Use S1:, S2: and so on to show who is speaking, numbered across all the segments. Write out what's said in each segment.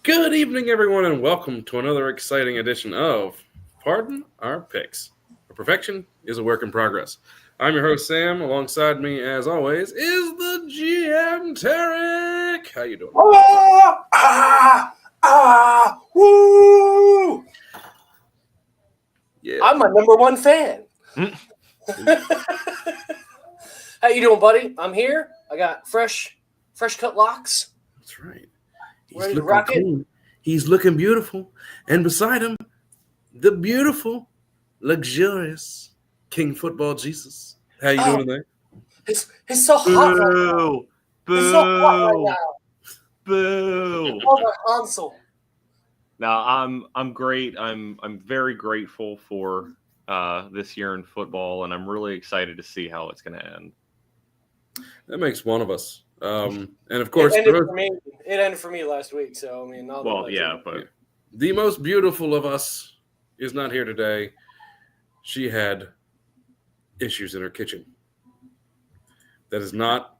S1: Good evening, everyone, and welcome to another exciting edition of Pardon Our Picks. Perfection is a work in progress. I'm your host, Sam. Alongside me, as always, is the GM, Tarek. How you doing?
S2: Woo!
S1: Yeah.
S2: I'm my number one fan. How you doing, buddy? I'm here. I got fresh cut locks.
S1: That's right. He's
S2: Ready to
S1: looking
S2: rock it?
S1: clean. He's looking beautiful. And beside him, the beautiful, luxurious King Football Jesus. How you doing today?
S2: He's so hot right now. He's so hot right now.
S3: Boo!
S2: Oh, my Hansel.
S3: No, I'm great. I'm very grateful for this year in football, and I'm really excited to see how it's going to end.
S1: That makes one of us. And of course,
S2: it ended for me last week. So I mean,
S3: but
S1: the most beautiful of us is not here today. She had issues in her kitchen. That is not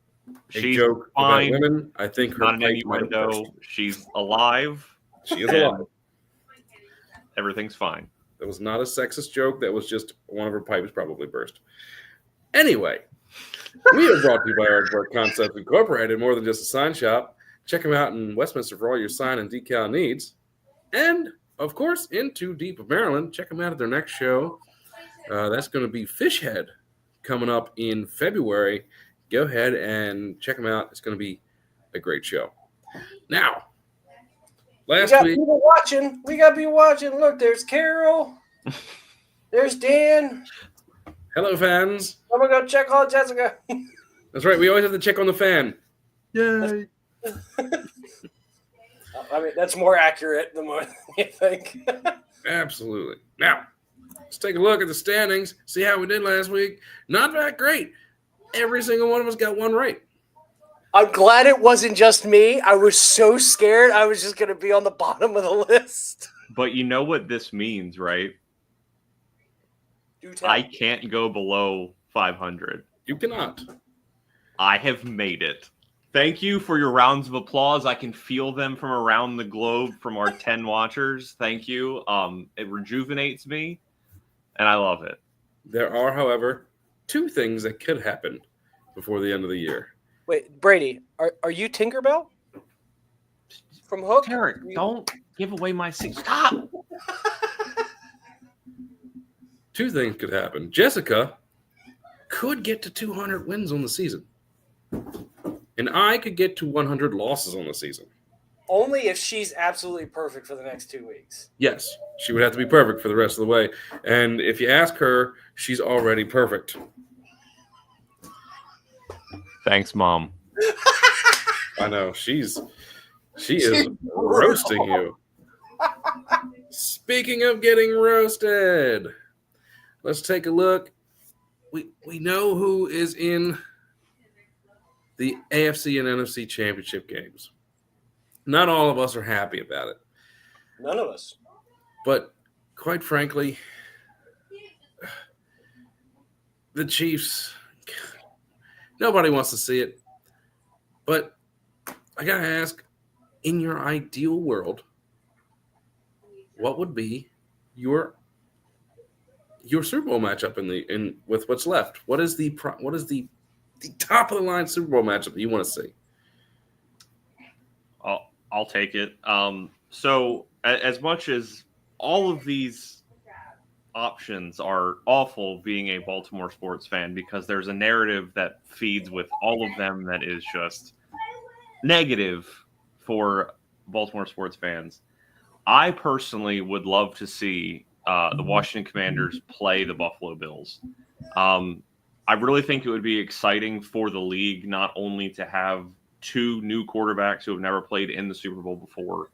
S1: a joke
S3: fine.
S1: about women. I think her
S3: not an innuendo. She's alive.
S1: She is alive.
S3: Everything's fine.
S1: That was not a sexist joke. That was just one of her pipes probably burst. Anyway, we are brought to you by Artwork Concepts Incorporated, more than just a sign shop. Check them out in Westminster for all your sign and decal needs. And, of course, in Too Deep of Maryland, check them out at their next show. That's going to be Fishhead coming up in February. Go ahead and check them out. It's going to be a great show. Now, last week,
S2: we got to be watching. Look, there's Carol. There's Dan.
S1: Hello, fans.
S2: I'm going to go check on Jessica.
S1: That's right. We always have to check on the fan. Yay.
S2: I mean, that's more accurate than more than you think.
S1: Absolutely. Now, let's take a look at the standings, see how we did last week. Not that great. Every single one of us got one right.
S2: I'm glad it wasn't just me. I was so scared I was just going to be on the bottom of the list.
S3: But you know what this means, right? I can't go below 500.
S1: You cannot.
S3: I have made it. Thank you for your rounds of applause. I can feel them from around the globe from our 10 watchers. Thank you. It rejuvenates me, and I love it.
S1: There are, however, two things that could happen before the end of the year.
S2: Wait, Brady, are you Tinkerbell from Hook?
S3: Tarek, don't give away my secret. Stop!
S1: Two things could happen. Jessica could get to 200 wins on the season. And I could get to 100 losses on the season.
S2: Only if she's absolutely perfect for the next 2 weeks.
S1: Yes, she would have to be perfect for the rest of the way. And if you ask her, she's already perfect.
S3: Thanks, Mom.
S1: I know. She is roasting you. Speaking of getting roasted, let's take a look. We know who is in the AFC and NFC championship games. Not all of us are happy about it.
S2: None of us.
S1: But quite frankly, the Chiefs, nobody wants to see it. But I got to ask, in your ideal world, what would be your Super Bowl matchup with what's left? What is the top of the line Super Bowl matchup that you want to see?
S3: I'll take it. So as much as all of these options are awful being a Baltimore sports fan, because there's a narrative that feeds with all of them that is just negative for Baltimore sports fans. I personally would love to see the Washington Commanders play the Buffalo Bills. I really think it would be exciting for the league not only to have two new quarterbacks who have never played in the Super Bowl before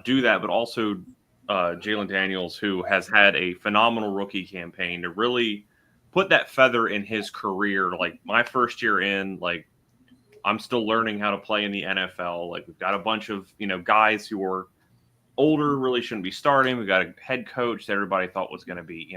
S3: do that, but also Jalen Daniels, who has had a phenomenal rookie campaign, to really put that feather in his career. Like, my first year in, like, I'm still learning how to play in the NFL. Like, we've got a bunch of, guys who are older, really shouldn't be starting. We've got a head coach that everybody thought was going to be,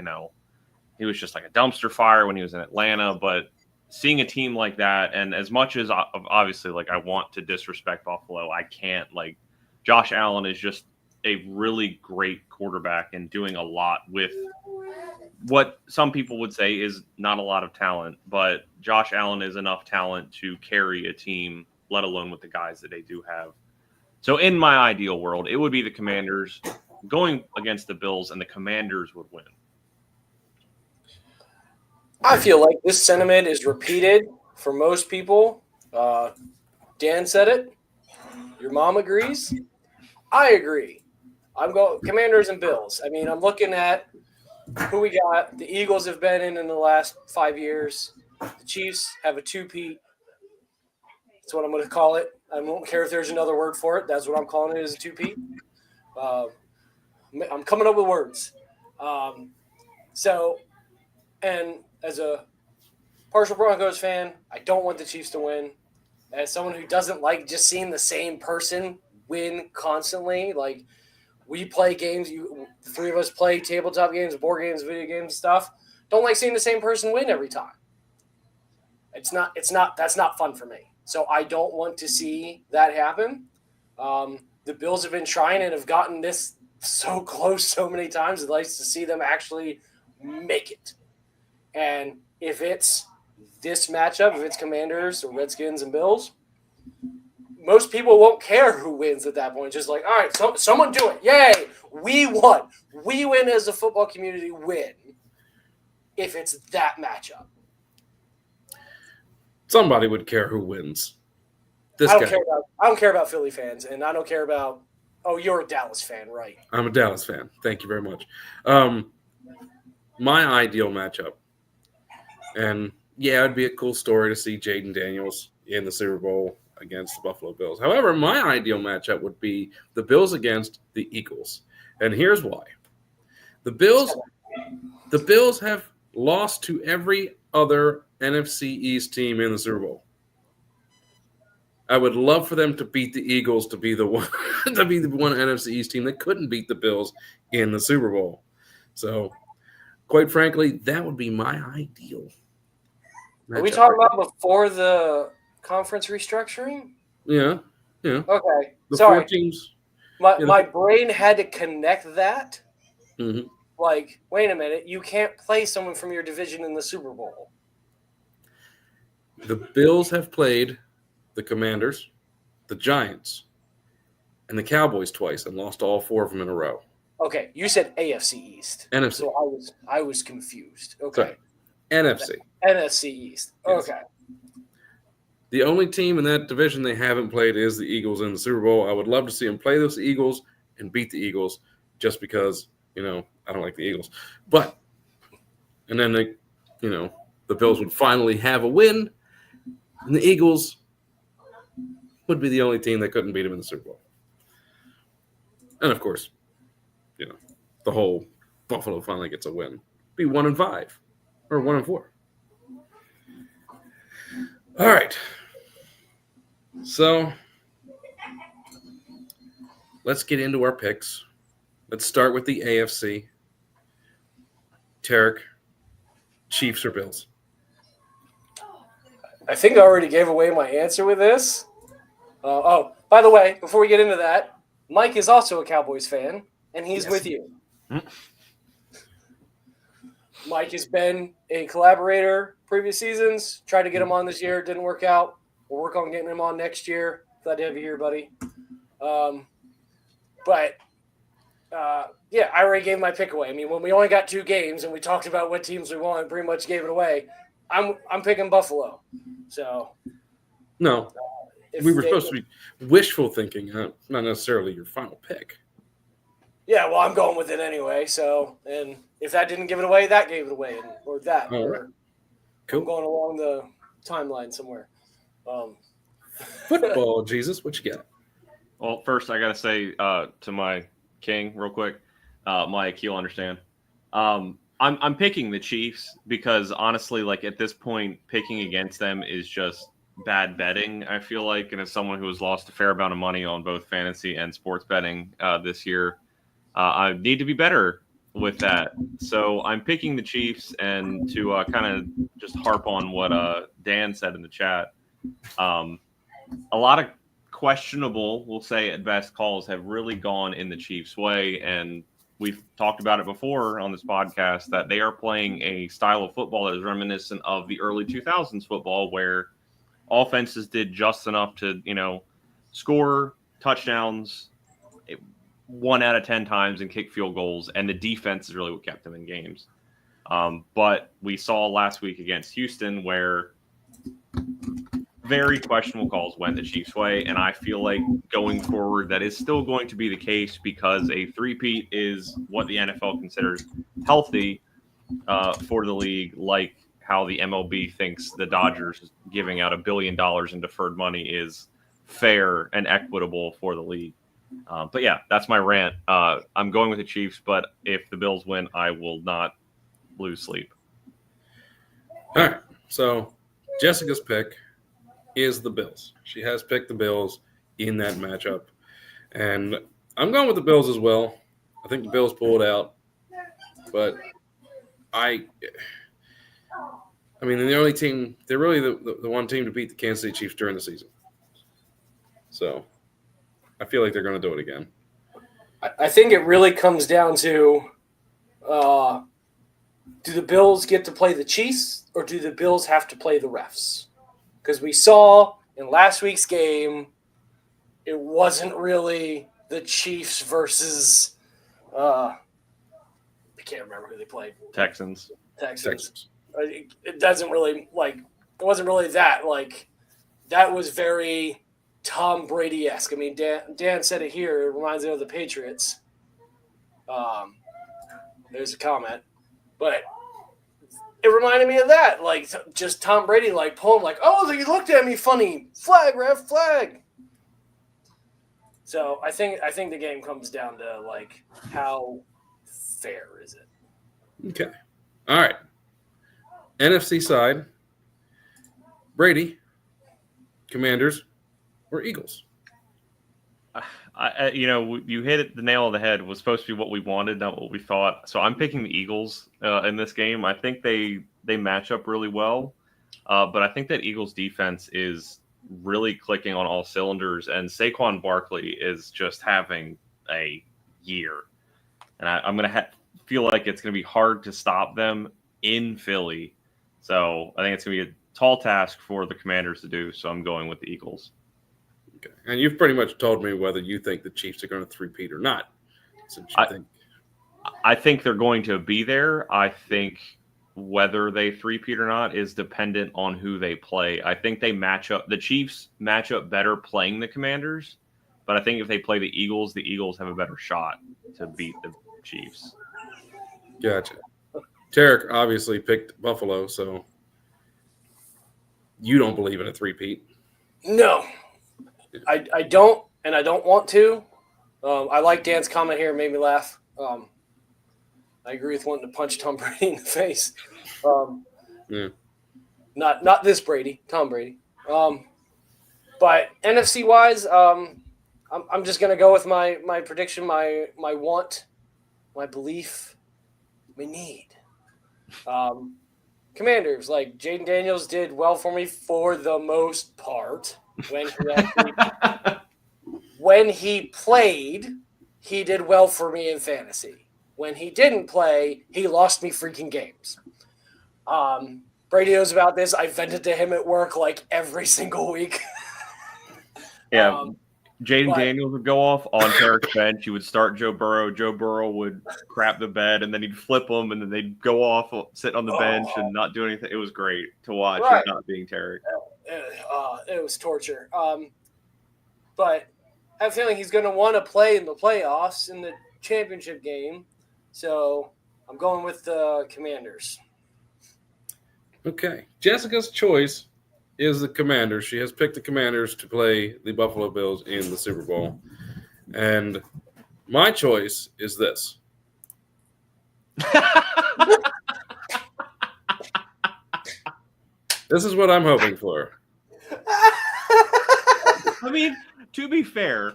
S3: he was just like a dumpster fire when he was in Atlanta. But seeing a team like that, and as much as obviously like I want to disrespect Buffalo, I can't. Like Josh Allen is just a really great quarterback and doing a lot with what some people would say is not a lot of talent, but Josh Allen is enough talent to carry a team, let alone with the guys that they do have. So in my ideal world, it would be the Commanders going against the Bills, and the Commanders would win.
S2: I feel like this sentiment is repeated for most people. Dan said it. Your mom agrees. I agree. I'm going Commanders and Bills. I mean, I'm looking at who we got. The Eagles have been in the last 5 years. The Chiefs have a two-peat. That's what I'm going to call it. I don't care if there's another word for it. That's what I'm calling it, is a two-peat. I'm coming up with words. And as a partial Broncos fan, I don't want the Chiefs to win. As someone who doesn't like just seeing the same person win constantly, like we play games, the three of us play tabletop games, board games, video games, stuff. Don't like seeing the same person win every time. That's not fun for me. So I don't want to see that happen. The Bills have been trying and have gotten this so close so many times. I'd like to see them actually make it. And if it's this matchup, if it's Commanders or Redskins and Bills, most people won't care who wins at that point. Just like, all right, someone do it. Yay, we won. We win as a football community, win if it's that matchup.
S1: Somebody would care who wins.
S2: I don't care about Philly fans, and I don't care about – oh, you're a Dallas fan, right?
S1: I'm a Dallas fan. Thank you very much. My ideal matchup, and yeah, it'd be a cool story to see Jaden Daniels in the Super Bowl against the Buffalo Bills. However, my ideal matchup would be the Bills against the Eagles. And here's why. The Bills have lost to every other NFC East team in the Super Bowl. I would love for them to beat the Eagles to be the one NFC East team that couldn't beat the Bills in the Super Bowl. So, quite frankly, that would be my ideal matchup.
S2: Are we talking about before the conference restructuring?
S1: Yeah.
S2: Okay.
S1: The
S2: Sorry.
S1: 4 teams.
S2: My brain had to connect that.
S1: Mm-hmm.
S2: Like, wait a minute. You can't play someone from your division in the Super Bowl.
S1: The Bills have played the Commanders, the Giants, and the Cowboys twice and lost all 4 of them in a row.
S2: Okay, you said AFC East.
S1: NFC.
S2: So I was confused. Okay.
S1: Sorry. NFC.
S2: NFC East.
S1: Yes.
S2: Okay.
S1: The only team in that division they haven't played is the Eagles in the Super Bowl. I would love to see them play those Eagles and beat the Eagles just because, I don't like the Eagles. And then the Bills would finally have a win, and the Eagles would be the only team that couldn't beat them in the Super Bowl. And of course, the whole Buffalo finally gets a win. Be 1-5 or 1-4. All right. So let's get into our picks. Let's start with the AFC. Tarek, Chiefs or Bills?
S2: I think I already gave away my answer with this. By the way, before we get into that, Mike is also a Cowboys fan, and he's with you. Mike has been a collaborator previous seasons. Tried to get him on this year. Didn't work out. We'll work on getting him on next year. Glad to have you here, buddy. Yeah, I already gave my pick away. I mean, when we only got 2 games and we talked about what teams we want, pretty much gave it away. I'm picking Buffalo. So
S1: no, we were supposed to be wishful thinking, not necessarily your final pick.
S2: Yeah, well, I'm going with it anyway. So, and if that didn't give it away, that gave it away, or that.
S1: All right. Cool.
S2: I'm going along the timeline somewhere.
S1: Football, Jesus, what you got?
S3: Well, first I got to say to my king real quick, Mike, you'll understand. I'm picking the Chiefs because honestly, like at this point, picking against them is just bad betting. I feel like, and as someone who has lost a fair amount of money on both fantasy and sports betting this year, I need to be better with that. So I'm picking the Chiefs, and to kind of just harp on what Dan said in the chat, a lot of questionable, we'll say at best, calls have really gone in the Chiefs' way, and we've talked about it before on this podcast that they are playing a style of football that is reminiscent of the early 2000s football, where offenses did just enough to, score touchdowns 1 out of 10 times and kick field goals, and the defense is really what kept them in games. But we saw last week against Houston where very questionable calls went the Chiefs' way, and I feel like going forward that is still going to be the case because a three-peat is what the NFL considers healthy for the league, like how the MLB thinks the Dodgers giving out $1 billion in deferred money is fair and equitable for the league. But yeah, that's my rant. I'm going with the Chiefs, but if the Bills win, I will not lose sleep.
S1: All right. So Jessica's pick is the Bills. She has picked the Bills in that matchup. And I'm going with the Bills as well. I think the Bills pulled out. But I mean, the only team, they're really the one team to beat the Kansas City Chiefs during the season. So I feel like they're going to do it again.
S2: I think it really comes down to do the Bills get to play the Chiefs or do the Bills have to play the refs? Because we saw in last week's game, it wasn't really the Chiefs versus I can't remember who they played.
S3: Texans.
S2: It doesn't really it wasn't really that. That was very Tom Brady-esque. I mean, Dan said it here. It reminds me of the Patriots. There's a comment. But it reminded me of that. Just Tom Brady, pulling, oh, you looked at me funny. Flag, ref, flag. So I think the game comes down to, how fair is it?
S1: Okay. All right. NFC side, Brady, Commanders, or Eagles?
S3: You hit the nail on the head. It was supposed to be what we wanted, not what we thought. So I'm picking the Eagles in this game. I think they match up really well, but I think that Eagles defense is really clicking on all cylinders, and Saquon Barkley is just having a year. And I'm going to feel like it's going to be hard to stop them in Philly. So I think it's going to be a tall task for the Commanders to do. So I'm going with the Eagles.
S1: Okay. And you've pretty much told me whether you think the Chiefs are going to three-peat or not.
S3: I think they're going to be there. I think whether they three-peat or not is dependent on who they play. I think they match up. The Chiefs match up better playing the Commanders, but I think if they play the Eagles have a better shot to beat the Chiefs.
S1: Gotcha. Tarek obviously picked Buffalo, so you don't believe in a three-peat.
S2: No, I don't, and I don't want to. I like Dan's comment here. It made me laugh. I agree with wanting to punch Tom Brady in the face.
S1: Yeah.
S2: Not this Brady, Tom Brady. But NFC wise, I'm just gonna go with my prediction, my want, my belief, my need. Commanders, Jaden Daniels did well for me for the most part when he played, he did well for me in fantasy. When he didn't play, he lost me freaking games. Brady knows about this. I vented to him at work every single week.
S3: Yeah. Jaden Daniels would go off on Tarek's bench. He would start Joe Burrow. Joe Burrow would crap the bed, and then he'd flip them, and then they'd go off, sit on the bench, and not do anything. It was great to watch. Right. Not being Tarek.
S2: It was torture. But I have a feeling he's going to want to play in the playoffs in the championship game. So I'm going with the Commanders.
S1: Okay. Jessica's choice is the Commanders. She has picked the Commanders to play the Buffalo Bills in the Super Bowl. And my choice is this. This is what I'm hoping for.
S3: I mean, to be fair,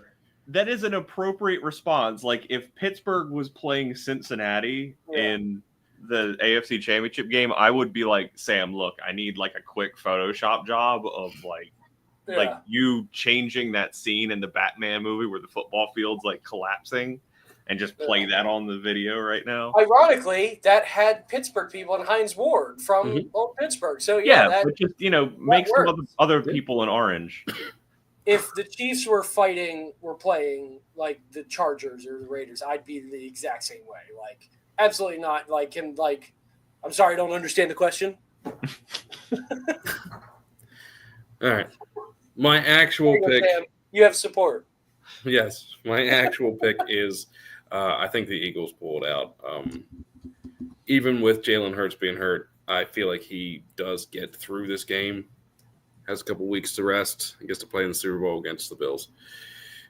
S3: that is an appropriate response. Like if Pittsburgh was playing Cincinnati in the AFC Championship game, I would be like, Sam, look, I need like a quick Photoshop job of like you changing that scene in the Batman movie where the football field's like collapsing, and just play that on the video right now.
S2: Ironically, that had Pittsburgh people in Heinz Ward from old Pittsburgh. So
S3: but just make some other people in orange.
S2: If the Chiefs were playing like the Chargers or the Raiders, I'd be the exact same way. Like, absolutely not. Like, I'm sorry, I don't understand the question.
S1: All right. My actual pick.
S2: Sam, you have support.
S1: Yes. My actual pick is I think the Eagles pulled out. Even with Jalen Hurts being hurt, I feel like he does get through this game. Has a couple weeks to rest. He gets to play in the Super Bowl against the Bills.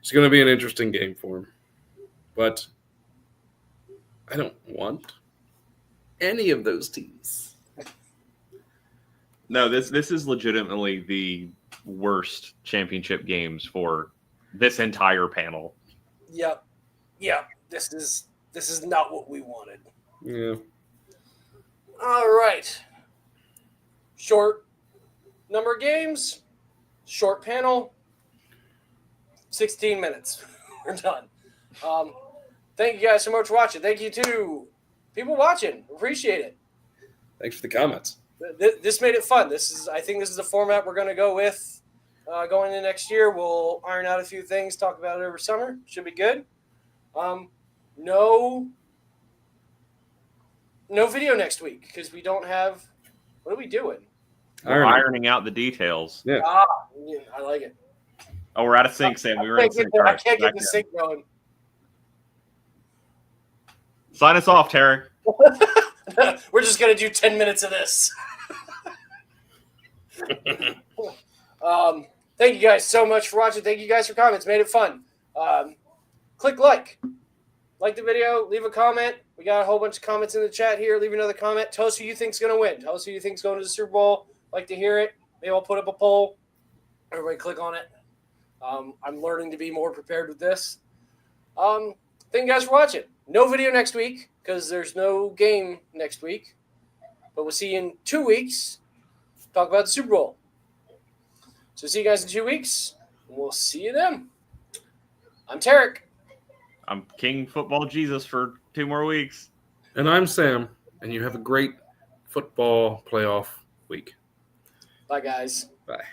S1: It's going to be an interesting game for him. But I don't want any of those teams.
S3: No, this is legitimately the worst championship games for this entire panel.
S2: Yep. Yeah. This is not what we wanted.
S1: Yeah.
S2: All right. Short number of games, short panel, 16 minutes. We're done. Thank you guys so much for watching. Thank you to people watching. Appreciate it.
S1: Thanks for the comments.
S2: This made it fun. I think this is the format we're going to go with going into next year. We'll iron out a few things, talk about it over summer. Should be good. No video next week because we don't have. What are we doing?
S3: We're ironing out the details.
S1: Yeah.
S2: I like it.
S3: Oh, we're out of sync, Sam.
S2: I can't get the sync going.
S3: Sign us off, Tarek.
S2: We're just going to do 10 minutes of this. Thank you guys so much for watching. Thank you guys for comments. Made it fun. Click like the video. Leave a comment. We got a whole bunch of comments in the chat here. Leave another comment. Tell us who you think's going to win. Tell us who you think's going to the Super Bowl. Like to hear it. Maybe I'll put up a poll. Everybody click on it. I'm learning to be more prepared with this. Thank you guys for watching. No video next week because there's no game next week. But we'll see you in 2 weeks. Talk about the Super Bowl. So see you guys in 2 weeks. We'll see you then. I'm Tarek.
S3: I'm King Football Jesus for 2 more weeks.
S1: And I'm Sam. And you have a great football playoff week.
S2: Bye, guys.
S1: Bye.